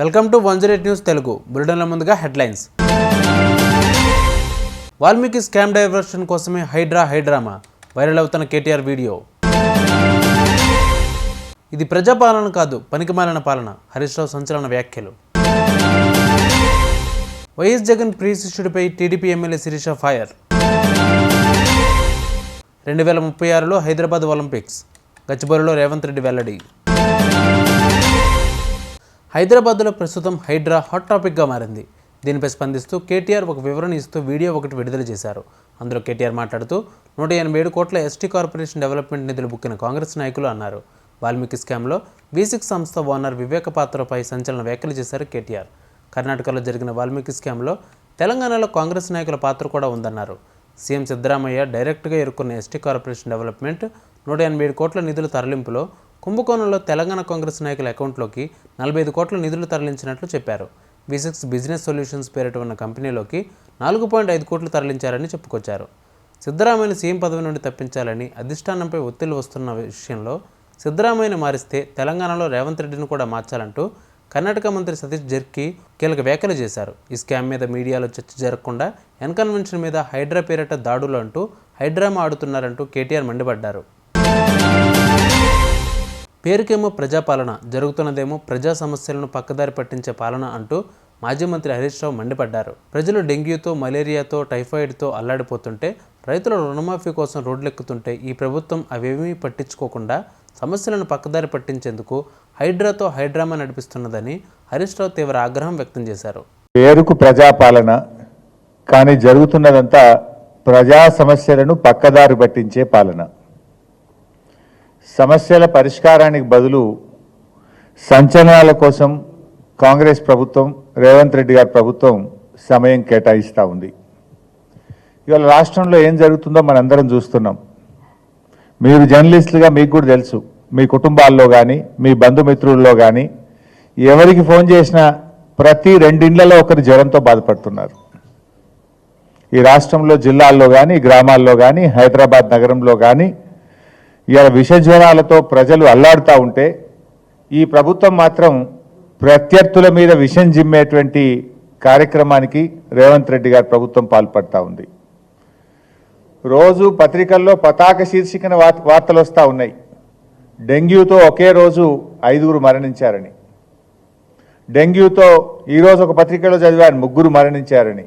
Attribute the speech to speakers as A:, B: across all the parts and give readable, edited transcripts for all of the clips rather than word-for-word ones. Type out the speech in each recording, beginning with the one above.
A: Welcome to 108 news Telugu బులెటిన్ల ముందుగా headlines. Valmiki scam diversion కోసమే high drama viral అవుతున్న కేటీఆర్ వీడియో. ఇది ప్రజాపాలన కాదు పనికిమాలిన పాలన, హరీష్ రావు సంచలన వ్యాఖ్యలు. వైఎస్ జగన్ ప్రియ శిష్యుడిపై టీడీపీ ఎమ్మెల్యే శిరీష ఫైర్. 2036లో హైదరాబాద్ ఒలింపిక్స్, గచ్చిబౌలిలో రేవంత్ రెడ్డి వెల్లడి. హైదరాబాద్లో ప్రస్తుతం హైడ్రా హాట్ టాపిక్గా మారింది. దీనిపై స్పందిస్తూ కేటీఆర్ ఒక వివరణ ఇస్తూ వీడియో ఒకటి విడుదల చేశారు. అందులో కేటీఆర్ మాట్లాడుతూ 187 కోట్ల ఎస్టీ కార్పొరేషన్ డెవలప్మెంట్ నిధులు బుక్కిన కాంగ్రెస్ నాయకులు అన్నారు. వాల్మీకి స్కామ్లో V6 సంస్థ ఓనర్ వివేక పాత్రపై సంచలన వ్యాఖ్యలు చేశారు కేటీఆర్. కర్ణాటకలో జరిగిన వాల్మీకి స్కామ్లో తెలంగాణలో కాంగ్రెస్ నాయకుల పాత్ర కూడా ఉందన్నారు. సీఎం సిద్ధరామయ్య డైరెక్ట్గా ఎరుక్కున్న ఎస్టీ కార్పొరేషన్ డెవలప్మెంట్ 187 కోట్ల నిధుల తరలింపులో కుంభకోణంలో తెలంగాణ కాంగ్రెస్ నాయకుల అకౌంట్లోకి 45 కోట్ల నిధులు తరలించినట్లు చెప్పారు. V6 బిజినెస్ సొల్యూషన్స్ పేరిట ఉన్న కంపెనీలోకి 4.5 కోట్లు తరలించారని చెప్పుకొచ్చారు. సిద్ధరామయ్యను సీఎం పదవి నుండి తప్పించాలని అధిష్టానంపై ఒత్తిళ్లు వస్తున్న విషయంలో సిద్ధరామయ్యను మారిస్తే తెలంగాణలో రేవంత్ రెడ్డిని కూడా మార్చాలంటూ కర్ణాటక మంత్రి సతీష్ జర్కి కీలక వ్యాఖ్యలు చేశారు. ఈ స్కామ్ మీద మీడియాలో చర్చ జరగకుండా ఎన్కన్వెన్షన్ మీద హైడ్రా పేరిట దాడులు అంటూ హైడ్రామా ఆడుతున్నారంటూ కేటీఆర్ మండిపడ్డారు. పేరుకేమో ప్రజాపాలన, జరుగుతున్నదేమో ప్రజా సమస్యలను పక్కదారి పట్టించే పాలన అంటూ మాజీ మంత్రి హరీష్ రావు మండిపడ్డారు. ప్రజలు డెంగ్యూతో, మలేరియాతో, టైఫాయిడ్తో అల్లాడిపోతుంటే, రైతుల రుణమాఫీ కోసం రోడ్లెక్కుతుంటే ఈ ప్రభుత్వం అవేమీ పట్టించుకోకుండా సమస్యలను పక్కదారి పట్టించేందుకు హైడ్రాతో హైడ్రామా నడిపిస్తున్నదని హరీష్ రావు తీవ్ర ఆగ్రహం వ్యక్తం చేశారు.
B: పేరుకు ప్రజాపాలన, కానీ జరుగుతున్నదంతా ప్రజా సమస్యలను పక్కదారి పట్టించే పాలన. సమస్యల పరిష్కారానికి బదులు సంచలనాల కోసం కాంగ్రెస్ ప్రభుత్వం, రేవంత్ రెడ్డి గారి ప్రభుత్వం సమయం కేటాయిస్తూ ఉంది. ఇవాళ రాష్ట్రంలో ఏం జరుగుతుందో మనందరం చూస్తున్నాం. మీరు జర్నలిస్టులుగా మీకు కూడా తెలుసు, మీ కుటుంబాల్లో కానీ మీ బంధుమిత్రుల్లో కానీ ఎవరికి ఫోన్ చేసినా ప్రతి 2 ఇళ్లలో ఒకరు జ్వరంతో బాధపడుతున్నారు. ఈ రాష్ట్రంలో జిల్లాల్లో కానీ, గ్రామాల్లో కానీ, హైదరాబాద్ నగరంలో కానీ ఇవాళ విష జ్వరాలతో ప్రజలు అల్లాడుతూ ఉంటే ఈ ప్రభుత్వం మాత్రం ప్రత్యర్థుల మీద విషం జిమ్మేటువంటి కార్యక్రమానికి రేవంత్ రెడ్డి గారి ప్రభుత్వం పాల్పడతా ఉంది. రోజు పత్రికల్లో పతాక శీర్షికన వార్తలు వస్తూ ఉన్నాయి. డెంగ్యూతో ఒకే రోజు 5 మరణించారని, డెంగ్యూతో ఈరోజు ఒక పత్రికలో చదివాను 3 మరణించారని,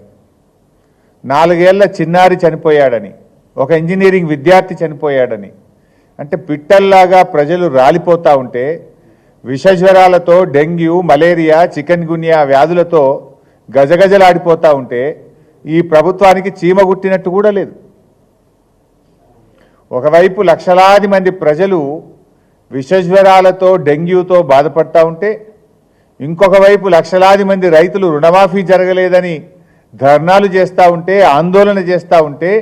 B: 4 ఏళ్ల చిన్నారి చనిపోయాడని, ఒక ఇంజనీరింగ్ విద్యార్థి చనిపోయాడని. అంటే పిట్టల్లాగా ప్రజలు రాలిపోతూ ఉంటే, విషజ్వరాలతో, డెంగ్యూ, మలేరియా, చికెన్ గున్యా వ్యాధులతో గజగజలాడిపోతూ ఉంటే ఈ ప్రభుత్వానికి చీమ గుట్టినట్టు కూడా లేదు. ఒకవైపు లక్షలాది మంది ప్రజలు విషజ్వరాలతో, డెంగ్యూతో బాధపడతా ఉంటే, ఇంకొక వైపు లక్షలాది మంది రైతులు రుణమాఫీ జరగలేదని ధర్నాలు చేస్తూ ఉంటే, ఆందోళన చేస్తూ ఉంటే,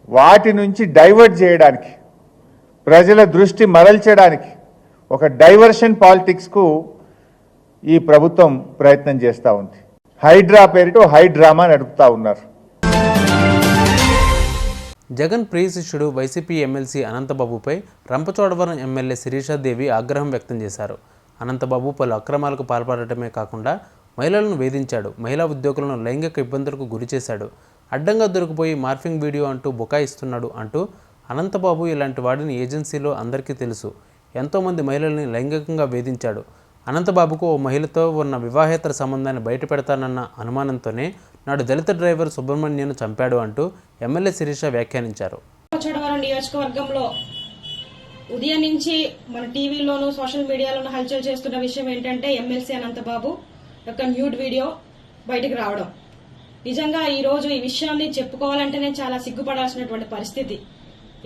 B: వాటి నుంచి డైవర్ట్ చేయడానికి, ప్రజల దృష్టి మరల్చడానికి ఒక డైవర్షన్ పాలిటిక్స్కు ఈ ప్రభుత్వం ప్రయత్నం చేస్తూ ఉంది. హైడ్రా పేరిట హైడ్రామా నడుపుతూ ఉన్నారు.
A: జగన్ ప్రియ శిష్యుడు వైసీపీ ఎమ్మెల్సీ అనంతబాబుపై రంపచోడవరం ఎమ్మెల్యే శిరీషాదేవి ఆగ్రహం వ్యక్తం చేశారు. అనంతబాబు పలు అక్రమాలకు పాల్పడటమే కాకుండా మహిళలను వేధించాడు, మహిళా ఉద్యోగులను లైంగిక ఇబ్బందులకు గురి చేశాడు, అడ్డంగా దొరికిపోయి మార్ఫింగ్ వీడియో అంటూ బుకాయిస్తున్నాడు అంటూ అనంతబాబు ఇలాంటి వాడిని ఏజెన్సీలో అందరికీ తెలుసు, ఎంతోమంది మహిళల్ని లైంగికంగా వేధించాడు. అనంతబాబుకు ఓ మహిళతో ఉన్న వివాహేతర సంబంధాన్ని బయటపెడతానన్న అనుమానంతోనే నాడు దళిత డ్రైవర్ సుబ్రహ్మణ్యను చంపాడు అంటూ ఎమ్మెల్యే శిరీష వ్యాఖ్యానించారు.
C: నియోజకవర్గంలో ఉదయం నుంచి మన టీవీలోను సోషల్ మీడియాలోను హల్చల్ చేస్తున్న విషయం ఏంటంటే ఎమ్మెల్సీ అనంతబాబు యొక్క న్యూడ్ వీడియో బయటకు రావడం. నిజంగా ఈ రోజు ఈ విషయాన్ని చెప్పుకోవాలంటేనే చాలా సిగ్గుపడాల్సినటువంటి పరిస్థితి.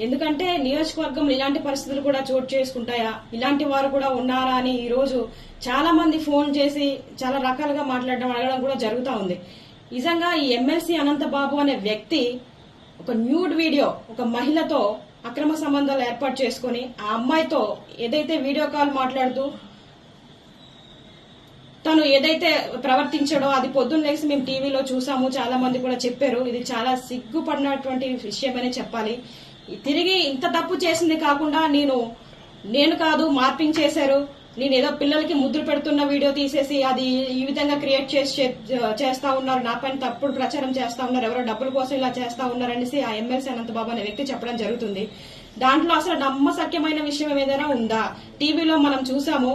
C: ఎందుకంటే నియోజకవర్గంలో ఇలాంటి పరిస్థితులు కూడా చోటు చేసుకుంటాయా, ఇలాంటి వారు కూడా ఉన్నారా అని ఈ రోజు చాలా మంది ఫోన్ చేసి చాలా రకాలుగా మాట్లాడడం, అడగడం కూడా జరుగుతూ ఉంది. నిజంగా ఈ ఎమ్మెల్సీ అనంతబాబు అనే వ్యక్తి ఒక న్యూడ్ వీడియో ఒక మహిళతో అక్రమ సంబంధాలు ఏర్పాటు చేసుకుని ఆ అమ్మాయితో ఏదైతే వీడియో కాల్ మాట్లాడుతూ తను ఏదైతే ప్రవర్తించాడో అది పొద్దున్న లేసి మేము టీవీలో చూసాము, చాలా మంది కూడా చెప్పారు. ఇది చాలా సిగ్గుపడినటువంటి విషయమని చెప్పాలి. తిరిగి ఇంత తప్పు చేసింది కాకుండా నేను కాదు మార్పింగ్ చేశారు, నేనేదో పిల్లలకి ముద్దులు పెడుతున్న వీడియో తీసేసి అది ఈ విధంగా క్రియేట్ చేస్తా ఉన్నారు, నా పైన తప్పుడు ప్రచారం చేస్తా ఉన్నారు, ఎవరో డబ్బుల కోసం ఇలా చేస్తా ఉన్నారనేసి ఆ ఎమ్మెల్సీ అనంతబాబు అనే వ్యక్తి చెప్పడం జరుగుతుంది. దాంట్లో అసలు నమ్మశక్యమైన విషయం ఏదైనా ఉందా? టీవీలో మనం చూసాము,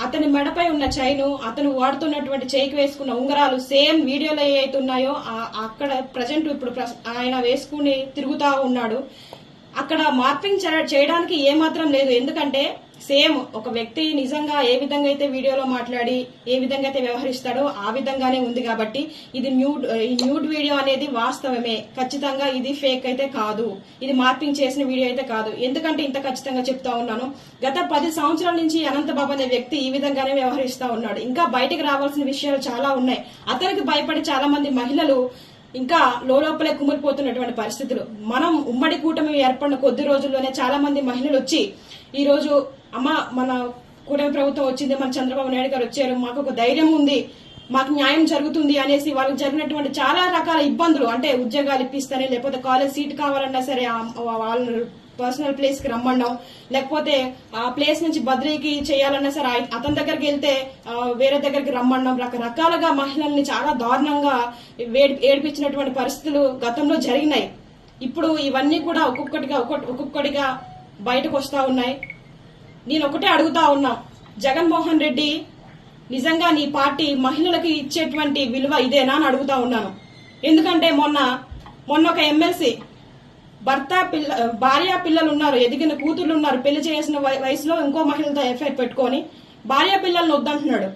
C: అతని మెడపై ఉన్న చైను, అతను వాడుతున్నటువంటి చేయికి వేసుకున్న ఉంగరాలు సేమ్ వీడియోలో ఏవైతే ఉన్నాయో అక్కడ ప్రజెంట్ ఇప్పుడు ఆయన వేసుకుని తిరుగుతా ఉన్నాడు. అక్కడ మార్పింగ్ చేయడానికి ఏమాత్రం లేదు. ఎందుకంటే సేమ్ ఒక వ్యక్తి నిజంగా ఏ విధంగా అయితే వీడియోలో మాట్లాడి ఏ విధంగా అయితే వ్యవహరిస్తాడో ఆ విధంగానే ఉంది. కాబట్టి ఇది న్యూడ్ వీడియో అనేది వాస్తవమే, ఖచ్చితంగా ఇది ఫేక్ అయితే కాదు, ఇది మార్పింగ్ చేసిన వీడియో అయితే కాదు. ఎందుకంటే ఇంత ఖచ్చితంగా చెప్తా ఉన్నాను, గత 10 సంవత్సరాల నుంచి అనంతబాబు అనే వ్యక్తి ఈ విధంగానే వ్యవహరిస్తా ఉన్నాడు. ఇంకా బయటకు రావాల్సిన విషయాలు చాలా ఉన్నాయి. అతనికి భయపడి చాలా మంది మహిళలు ఇంకా లోపలే కుమిలిపోతున్నటువంటి పరిస్థితులు. మనం ఉమ్మడి కూటమి ఏర్పడిన కొద్ది రోజుల్లోనే చాలా మంది మహిళలు వచ్చి ఈ రోజు అమ్మ మన కూటమి ప్రభుత్వం వచ్చింది, మన చంద్రబాబు నాయుడు గారు వచ్చారు, మాకు ఒక ధైర్యం ఉంది, మాకు న్యాయం జరుగుతుంది అనేసి వాళ్ళకి జరిగినటువంటి చాలా రకాల ఇబ్బందులు, అంటే ఉద్యోగాలు ఇప్పిస్తానే, లేకపోతే కాలేజ్ సీట్ కావాలన్నా సరే వాళ్ళ పర్సనల్ ప్లేస్ కి రమ్మన్నాం, లేకపోతే ఆ ప్లేస్ నుంచి బద్రీకి చేయాలన్నా సరే అతని దగ్గరికి వెళ్తే వేరే దగ్గరికి రమ్మన్నాం. రకరకాలుగా మహిళల్ని చాలా దారుణంగా ఏడిపించినటువంటి పరిస్థితులు గతంలో జరిగినాయి. ఇప్పుడు ఇవన్నీ కూడా ఒక్కొక్కటిగా బయటకు వస్తా ఉన్నాయి. నేను ఒకటే అడుగుతా ఉన్నా, జగన్మోహన్ రెడ్డి నిజంగా నీ పార్టీ మహిళలకి ఇచ్చేటువంటి విలువ ఇదేనా అని అడుగుతా ఉన్నాను. ఎందుకంటే మొన్న ఒక ఎమ్మెల్సీ భార్య పిల్లలు ఉన్నారు, ఎదిగిన కూతుర్లు ఉన్నారు, పెళ్లి చేసిన వయసులో ఇంకో మహిళతో ఎఫ్ఐఆర్ పెట్టుకొని భార్య పిల్లల్ని వద్దంటున్నాడు.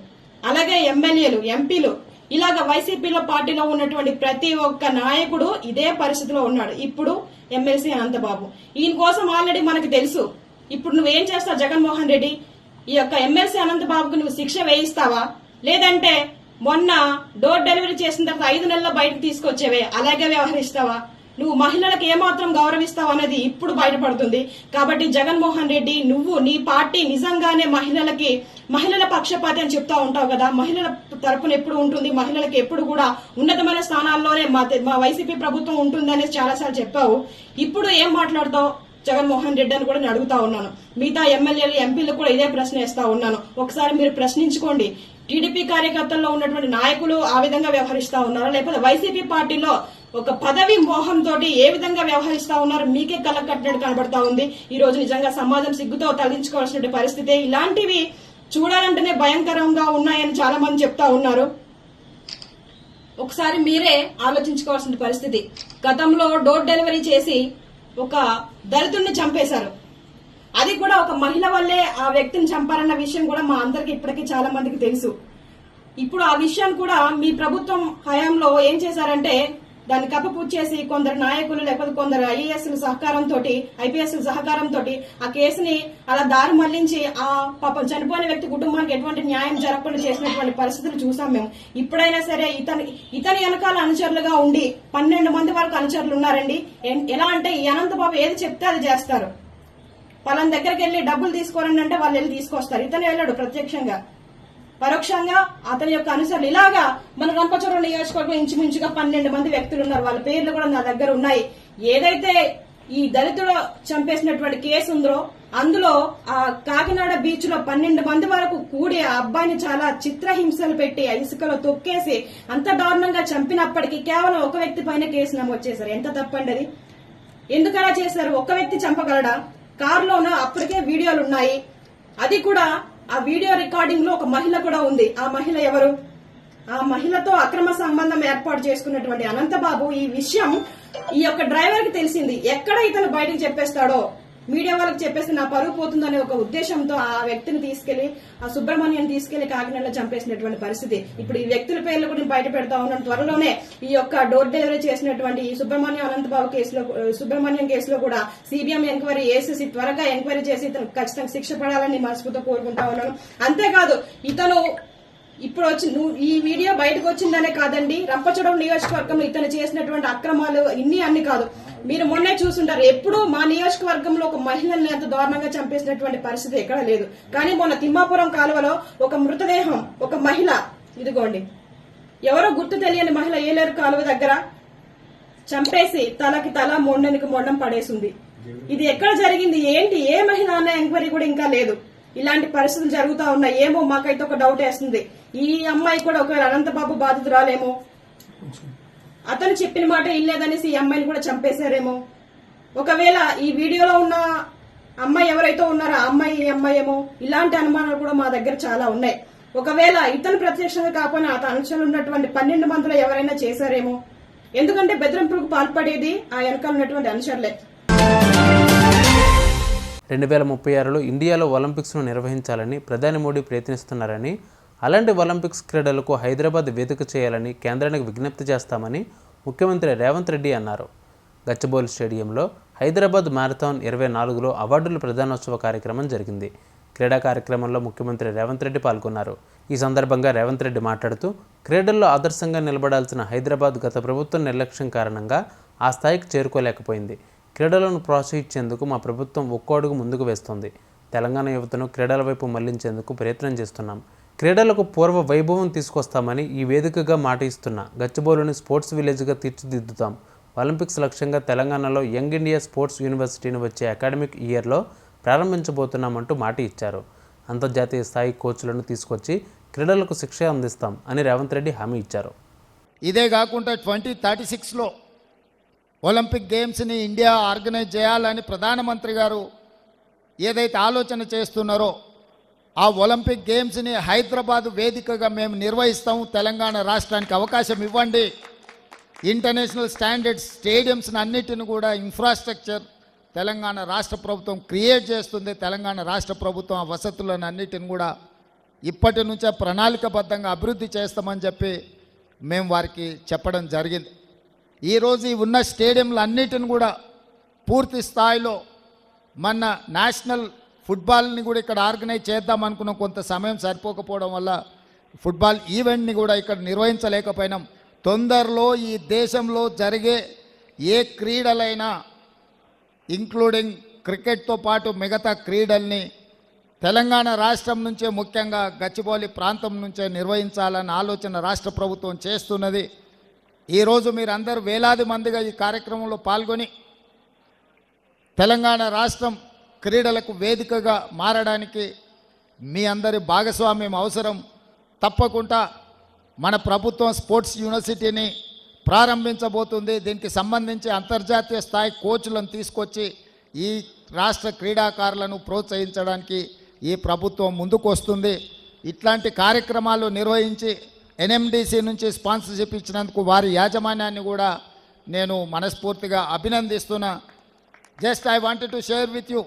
C: అలాగే ఎమ్మెల్యేలు, ఎంపీలు, ఇలాగ వైసీపీలో పార్టీలో ఉన్నటువంటి ప్రతి ఒక్క నాయకుడు ఇదే పరిస్థితిలో ఉన్నాడు. ఇప్పుడు ఎమ్మెల్సీ అనంతబాబు, ఈయన కోసం ఆల్రెడీ మనకు తెలుసు. ఇప్పుడు నువ్వేం చేస్తావు జగన్మోహన్ రెడ్డి? ఈ యొక్క ఎమ్మెల్సీ అనంతబాబుకు నువ్వు శిక్ష వేయిస్తావా, లేదంటే మొన్న డోర్ డెలివరీ చేసిన తర్వాత 5 నెలల్లో బయటకు తీసుకొచ్చేవే అలాగే వ్యవహరిస్తావా? నువ్వు మహిళలకు ఏమాత్రం గౌరవిస్తావు అనేది ఇప్పుడు బయటపడుతుంది. కాబట్టి జగన్మోహన్ రెడ్డి, నువ్వు నీ పార్టీ నిజంగానే మహిళల పక్షపాతి అని చెప్తా ఉంటావు కదా, మహిళల తరపున ఎప్పుడు ఉంటుంది, మహిళలకు ఎప్పుడు కూడా ఉన్నతమైన స్థానాల్లోనే మా వైసీపీ ప్రభుత్వం ఉంటుంది అనేసి చాలాసార్లు చెప్పావు. ఇప్పుడు ఏం మాట్లాడతావు జగన్మోహన్ రెడ్డి అని కూడా నేను అడుగుతా ఉన్నాను. మిగతా ఎమ్మెల్యేలు, ఎంపీలు కూడా ఇదే ప్రశ్న వేస్తా ఉన్నాను. ఒకసారి మీరు ప్రశ్నించుకోండి. టీడీపీ కార్యకర్తల్లో ఉన్నటువంటి నాయకులు ఆ విధంగా వ్యవహరిస్తా ఉన్నారా, లేకపోతే వైసీపీ పార్టీలో ఒక పదవి మోహంతో ఏ విధంగా వ్యవహరిస్తా ఉన్నారు మీకే కళ్ళకు కట్టినట్టు కనబడతా ఉంది. ఈ రోజు నిజంగా సమాజం సిగ్గుతో తలదించుకోవాల్సిన పరిస్థితి. ఇలాంటివి చూడాలంటేనే భయంకరంగా ఉన్నాయని చాలా మంది చెప్తా ఉన్నారు. ఒకసారి మీరే ఆలోచించుకోవాల్సిన పరిస్థితి. గతంలో డోర్ డెలివరీ చేసి ఒక దళితుడిని చంపేశారు. అది కూడా ఒక మహిళ వల్లే ఆ వ్యక్తిని చంపారన్న విషయం కూడా మా అందరికి ఇప్పటికీ చాలా మందికి తెలుసు. ఇప్పుడు ఆ విషయాన్ని కూడా మీ ప్రభుత్వం హయాంలో ఏం చేశారంటే దాన్ని కప్పపుచ్చి చేసి కొందరు నాయకులు లేకపోతే కొందరు ఐఏఎస్ల సహకారంతో, ఐపీఎస్ల సహకారంతో ఆ కేసుని అలా దారి మళ్లించి ఆ పాపం చనిపోయిన వ్యక్తి కుటుంబానికి ఎటువంటి న్యాయం జరగకుండా చేసినటువంటి పరిస్థితులు చూసాం మేము. ఇప్పుడైనా సరే ఇతని వెనకాల అనుచరులుగా ఉండి 12 మంది వరకు అనుచరులు ఉన్నారండి. ఎలా అంటే ఈ అనంతబాబు ఏది చెప్తే అది చేస్తారు. వాళ్ళని దగ్గరికి వెళ్లి డబ్బులు తీసుకోరండి అంటే వాళ్ళు వెళ్ళి తీసుకొస్తారు. ఇతను వెళ్ళాడు ప్రత్యక్షంగా, పరోక్షంగా అతని యొక్క అనుసరులు. ఇలాగా మన రంపచోడవరం నియోజకవర్గం ఇంచుమించుగా 12 మంది వ్యక్తులు ఉన్నారు. వాళ్ళ పేర్లు కూడా నా దగ్గర ఉన్నాయి. ఏదైతే ఈ దళితుడు చంపేసినటువంటి కేసు ఉందో అందులో ఆ కాకినాడ బీచ్ లో 12 మంది వరకు కూడి ఆ అబ్బాయిని చాలా చిత్రహింసలు పెట్టి ఇసుకలో తొక్కేసి అంత దారుణంగా చంపినప్పటికీ కేవలం ఒక వ్యక్తి పైన కేసు నమోదు చేశారు. ఎంత తప్పండి అది? ఎందుకు అలా చేశారు? ఒక్క వ్యక్తి చంపగలడా? కారులోన అప్పటికే వీడియోలు ఉన్నాయి. అది కూడా ఆ వీడియో రికార్డింగ్ లో ఒక మహిళ కూడా ఉంది. ఆ మహిళ ఎవరు? ఆ మహిళతో అక్రమ సంబంధం ఏర్పాటు చేసుకున్నటువంటి అనంతబాబు ఈ విషయం ఈ యొక్క డ్రైవర్ కి తెలిసింది. ఎక్కడ ఇతను బయటకు చెప్పేస్తాడో, మీడియా వాళ్ళకి చెప్పేస్తే నా పరువు పోతుందనే ఒక ఉద్దేశంతో ఆ వ్యక్తిని తీసుకెళ్లి, ఆ సుబ్రహ్మణ్యం తీసుకెళ్లి కాకినాడలో చంపేసినటువంటి పరిస్థితి. ఇప్పుడు ఈ వ్యక్తుల పేర్లు కూడా బయట పెడతా ఉన్నాను. త్వరలోనే ఈ యొక్క డోర్ డెలివరీ చేసినటువంటి ఈ సుబ్రహ్మణ్యం కేసులో కూడా సిబిఎం ఎంక్వైరీ వేసేసి త్వరగా ఎంక్వైరీ చేసి ఇతను ఖచ్చితంగా శిక్ష పడాలని మనస్ఫూర్తితో కోరుకుంటా ఉన్నాను. అంతేకాదు ఇతను ఇప్పుడు ఈ వీడియో బయటకు వచ్చిందనే కాదండి, రంపచోడవరం నియోజకవర్గంలో ఇతను చేసినటువంటి అక్రమాలు అన్ని కాదు. మీరు మొన్నే చూసుంటారు, ఎప్పుడు మా నియోజకవర్గంలో ఒక మహిళల్ని అంత దారుణంగా చంపేసినటువంటి పరిస్థితి ఎక్కడ లేదు. కానీ మొన్న తిమ్మాపురం కాలువలో ఒక మృతదేహం, ఒక మహిళ, ఇదిగోండి ఎవరో గుర్తు తెలియని మహిళ ఏలేరు కాలువ దగ్గర చంపేసి తలకి తల, మొండనికి మొండం పడేసింది. ఇది ఎక్కడ జరిగింది, ఏంటి, ఏ మహిళ అన్న ఎంక్వైరీ కూడా ఇంకా లేదు. ఇలాంటి పరిస్థితులు జరుగుతూ ఉన్నాయి. ఏమో మాకైతే ఒక డౌట్ వేస్తుంది, ఈ అమ్మాయి కూడా ఒకవేళ అనంతబాబు బాధితురాలేమో, అతను చెప్పిన మాట ఇల్లేదనేసి ఈ అమ్మాయిని కూడా చంపేశారేమో. ఒకవేళ ఈ వీడియోలో ఉన్న అమ్మాయి ఎవరైతే ఉన్నారో ఆ అమ్మాయి ఈ అమ్మాయి ఏమో, ఇలాంటి అనుమానాలు కూడా మా దగ్గర చాలా ఉన్నాయి. ఒకవేళ ఇతను ప్రత్యక్షంగా కాకపోయినా అతను అనుచరులు ఉన్నటువంటి 12 మందిలో ఎవరైనా చేశారేమో. ఎందుకంటే బెదిరింపులకు పాల్పడేది ఆ వెనకాల ఉన్నటువంటి అనుచరులే.
A: 2036లో ఇండియాలో ఒలింపిక్స్ను నిర్వహించాలని ప్రధాని మోడీ ప్రయత్నిస్తున్నారని, అలాంటి ఒలింపిక్స్ క్రీడలకు హైదరాబాద్ వేదిక చేయాలని కేంద్రానికి విజ్ఞప్తి చేస్తామని ముఖ్యమంత్రి రేవంత్ రెడ్డి అన్నారు. గచ్చిబౌలి స్టేడియంలో హైదరాబాద్ మ్యారథాన్ 24లో అవార్డుల ప్రదానోత్సవ కార్యక్రమం జరిగింది. క్రీడా కార్యక్రమంలో ముఖ్యమంత్రి రేవంత్ రెడ్డి పాల్గొన్నారు. ఈ సందర్భంగా రేవంత్ రెడ్డి మాట్లాడుతూ, క్రీడల్లో ఆదర్శంగా నిలబడాల్సిన హైదరాబాద్ గత ప్రభుత్వం నిర్లక్ష్యం కారణంగా ఆ స్థాయికి చేరుకోలేకపోయింది. క్రీడలను ప్రోత్సహించేందుకు మా ప్రభుత్వం ఒక్కో అడుగు ముందుకు వేస్తోంది. తెలంగాణ యువతను క్రీడల వైపు మళ్లించేందుకు ప్రయత్నం చేస్తున్నాం. క్రీడలకు పూర్వ వైభవం తీసుకొస్తామని ఈ వేదికగా మాట ఇస్తున్నా. గచ్చిబౌలిని స్పోర్ట్స్ విలేజ్గా తీర్చిదిద్దుతాం. ఒలింపిక్స్ లక్ష్యంగా తెలంగాణలో యంగ్ ఇండియా స్పోర్ట్స్ యూనివర్సిటీని వచ్చే అకాడమిక్ ఇయర్లో ప్రారంభించబోతున్నామంటూ మాట ఇచ్చారు. అంతర్జాతీయ స్థాయి కోచ్లను తీసుకొచ్చి క్రీడలకు శిక్షణ అందిస్తాం అని రేవంత్ రెడ్డి హామీ ఇచ్చారు.
D: ఇదే కాకుండా 2036లో ఒలింపిక్ గేమ్స్ని ఇండియా ఆర్గనైజ్ చేయాలని ప్రధానమంత్రి గారు ఏదైతే ఆలోచన చేస్తున్నారో ఆ ఒలింపిక్ గేమ్స్ని హైదరాబాద్ వేదికగా మేము నిర్వహిస్తాము. తెలంగాణ రాష్ట్రానికి అవకాశం ఇవ్వండి. ఇంటర్నేషనల్ స్టాండర్డ్స్ స్టేడియంస్ని అన్నిటిని కూడా ఇన్ఫ్రాస్ట్రక్చర్ తెలంగాణ రాష్ట్ర ప్రభుత్వం క్రియేట్ చేస్తుంది. తెలంగాణ రాష్ట్ర ప్రభుత్వం ఆ వసతులను అన్నిటిని కూడా ఇప్పటి నుంచే ప్రణాళికబద్ధంగా అభివృద్ధి చేస్తామని చెప్పి మేము వారికి చెప్పడం జరిగింది. ఈరోజు ఈ ఉన్న స్టేడియంలు అన్నిటిని కూడా పూర్తి స్థాయిలో మన నేషనల్ ఫుట్బాల్ని కూడా ఇక్కడ ఆర్గనైజ్ చేద్దాం అనుకున్నాం. కొంత సమయం సరిపోకపోవడం వల్ల ఫుట్బాల్ ఈవెంట్ని కూడా ఇక్కడ నిర్వహించలేకపోయినాం. తొందరలో ఈ దేశంలో జరిగే ఏ క్రీడలైనా ఇంక్లూడింగ్ క్రికెట్తో పాటు మిగతా క్రీడల్ని తెలంగాణ రాష్ట్రం నుంచే, ముఖ్యంగా గచ్చిబౌలి ప్రాంతం నుంచే నిర్వహించాలన్న ఆలోచన రాష్ట్ర ప్రభుత్వం చేస్తున్నది. ఈరోజు మీరందరూ వేలాది మందిగా ఈ కార్యక్రమంలో పాల్గొని తెలంగాణ రాష్ట్రం క్రీడలకు వేదికగా మారడానికి మీ అందరి భాగస్వామ్యం అవసరం. తప్పకుండా మన ప్రభుత్వం స్పోర్ట్స్ యూనివర్సిటీని ప్రారంభించబోతుంది. దీనికి సంబంధించి అంతర్జాతీయ స్థాయి కోచ్లను తీసుకొచ్చి ఈ రాష్ట్ర క్రీడాకారులను ప్రోత్సహించడానికి ఈ ప్రభుత్వం ముందుకు వస్తుంది. ఇట్లాంటి కార్యక్రమాలు నిర్వహించి ఎన్ఎండిసి నుంచి స్పాన్సర్షిప్ ఇచ్చినందుకు వారి యాజమాన్యాన్ని కూడా నేను మనస్ఫూర్తిగా అభినందిస్తున్నా. Just I wanted to share with you,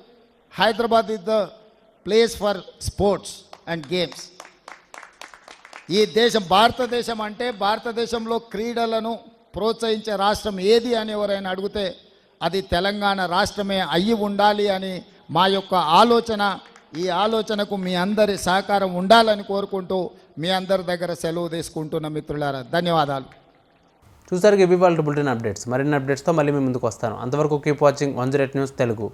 D: Hyderabad is the place for sports and games. ఈ దేశం భారతదేశం అంటే భారతదేశంలో క్రీడలను ప్రోత్సహించే రాష్ట్రం ఏది అని ఎవరైనా అడిగితే అది తెలంగాణ రాష్ట్రమే అయ్యి ఉండాలి అని మా యొక్క ఆలోచన. ఈ ఆలోచనకు మీ అందరి సహకారం ఉండాలని కోరుకుంటూ మీ అందరి దగ్గర సెలవు తీసుకుంటున్న మిత్రులారా, ధన్యవాదాలు.
A: చూసారు ఇవి వాళ్ళ బులెటిన్ అప్డేట్స్. మరిన్ని అప్డేట్స్తో మళ్ళీ మీ ముందుకు వస్తాను. అంతవరకు కీప్ వాచింగ్ 108 న్యూస్ తెలుగు.